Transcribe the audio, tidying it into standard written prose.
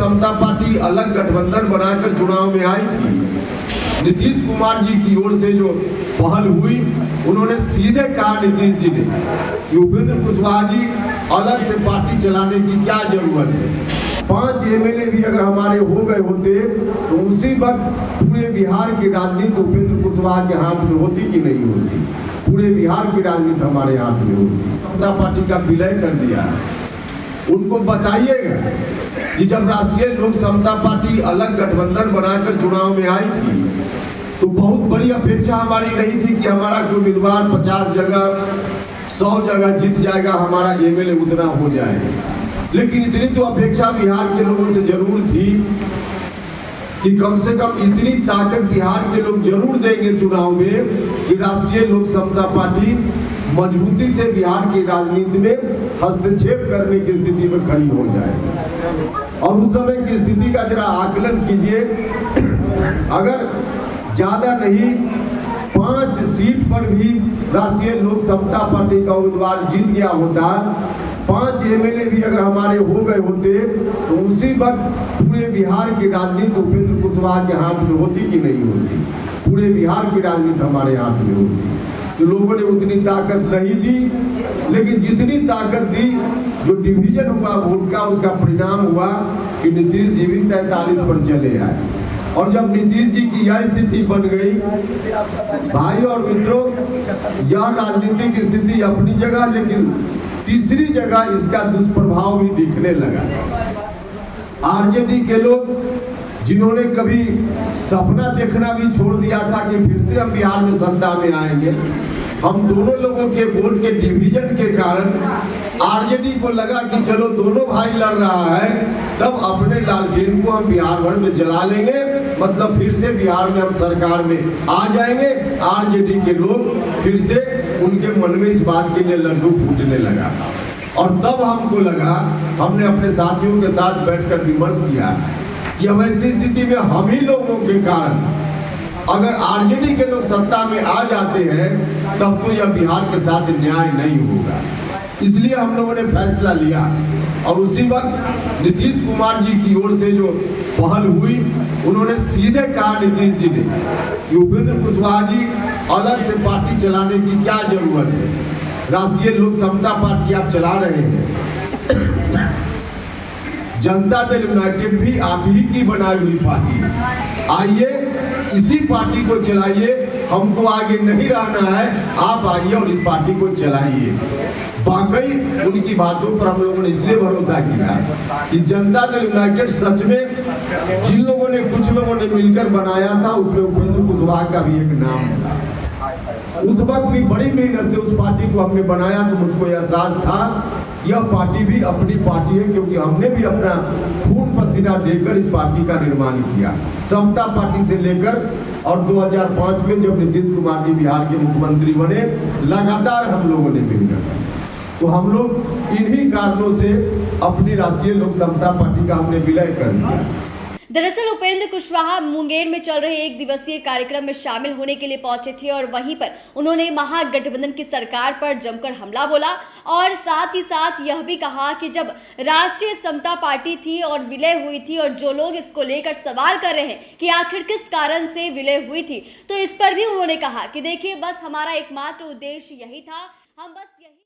समता party अलग गठबंधन बनाकर चुनाव में आई थी, नीतीश कुमार जी की ओर से जो पहल हुई, उन्होंने सीधे कहा नीतीश जी ने कि उपेंद्र कुशवाहा जी अलग से पार्टी चलाने की क्या जरूरत है। 5 एमएलए भी अगर हमारे हो गए होते तो उसी वक्त पूरे बिहार की राजनीति उपेंद्र कुशवाहा के हाथ में होती कि नहीं होती। पूरे बिहार की राजनीति हमारे हाथ में होती। समता पार्टी का विलय कर दिया। उनको बताइएगा कि जब राष्ट्रीय लोक समता पार्टी अलग गठबंधन बनाकर चुनाव में आई थी तो बहुत बड़ी अपेक्षा हमारी नहीं थी कि हमारा कोई उम्मीदवार 50 जगह 100 जगह जीत जाएगा, हमारा एमएलए उतना हो जाएगा। लेकिन इतनी तो अपेक्षा बिहार के लोगों से जरूर थी कि कम से कम इतनी ताकत बिहार के लोग जरूर देंगे चुनाव में कि राष्ट्रीय लोक समता पार्टी मजबूती से बिहार की राजनीति में हस्तक्षेप करने की स्थिति में खड़ी हो जाए। और उस समय की स्थिति का जरा आकलन कीजिए। अगर ज्यादा नहीं 5 सीट पर भी राष्ट्रीय लोक समता पार्टी का उम्मीदवार जीत गया होता, 5 एमएलए भी अगर हमारे हो गए होते तो उसी वक्त पूरे बिहार की राजनीति उपेंद्र कुशवाहा के हाथ में होती कि नहीं होती। पूरे बिहार की राजनीति हमारे हाथ में होती। तो लोगों ने उतनी ताकत नहीं दी, लेकिन जितनी ताकत दी, जो डिवीजन हुआ वोट का, उसका परिणाम हुआ कि नीतीश जी भी 43 पर चले आए। और जब नीतीश जी की यह स्थिति बन गई, भाई और मित्रों, यह राजनीतिक स्थिति अपनी जगह, लेकिन तीसरी जगह इसका दुष्प्रभाव भी दिखने लगा। आरजेडी के लोग जिन्होंने कभी सपना देखना भी छोड़ दिया था कि फिर से हम बिहार में सत्ता में आएंगे, हम दोनों लोगों के वोट के डिवीजन के कारण आरजेडी को लगा कि चलो दोनों भाई लड़ रहा है, तब अपने लालटेन को हम बिहार भर में जला लेंगे, मतलब फिर से बिहार में हम सरकार में आ जाएंगे। आरजेडी के लोग फिर से उनके मन में इस बात के लिए लड्डू फूटने लगा। और तब हमको लगा, हमने अपने साथियों के साथ बैठकर विमर्श किया कि अब ऐसी स्थिति में हम ही लोगों के कारण अगर आरजेडी के लोग सत्ता में आ जाते हैं तब तो यह बिहार के साथ न्याय नहीं होगा। इसलिए हम लोगों ने फैसला लिया और उसी वक्त नीतीश कुमार जी की ओर से जो पहल हुई, उन्होंने सीधे कहा नीतीश जी ने कि उपेंद्र कुशवाहा जी अलग से पार्टी चलाने की क्या जरूरत है। राष्ट्रीय लोक समता पार्टी आप चला रहे हैं, जनता दल यूनाइटेड भी आप ही की बनाई हुई पार्टी, आइए इसी पार्टी को चलाइए, हमको आगे नहीं रहना है, आप आइए और इस पार्टी को चलाइए। वाकई उनकी बातों पर हम लोगों ने इसलिए भरोसा किया कि जनता दल यूनाइटेड सच में जिन लोगों ने, कुछ लोगों ने मिलकर बनाया था, उसमें उपेंद्र कुशवाहा का भी एक नाम था। उस वक्त भी बड़ी मेहनत से उस पार्टी को हमने बनाया, तो मुझको एहसास था यह पार्टी भी अपनी पार्टी है, क्योंकि हमने भी अपना खून पसीना देकर इस पार्टी का निर्माण किया, समता पार्टी से लेकर। और 2005 में जब नीतीश कुमार जी बिहार के मुख्यमंत्री बने, लगातार हम लोगों ने मिलकर, तो हम लोग इन्हीं कारणों से अपनी राष्ट्रीय लोक समता पार्टी का हमने विलय कर दिया। दरअसल उपेंद्र कुशवाहा मुंगेर में चल रहे 1 दिवसीय कार्यक्रम में शामिल होने के लिए पहुंचे थे और वहीं पर उन्होंने महागठबंधन की सरकार पर जमकर हमला बोला और साथ ही साथ यह भी कहा कि जब राष्ट्रीय समता पार्टी थी और विलय हुई थी और जो लोग इसको लेकर सवाल कर रहे हैं कि आखिर किस कारण से विलय हुई थी, तो इस पर भी उन्होंने कहा कि देखिए, बस हमारा एकमात्र उद्देश्य यही था, हम बस यही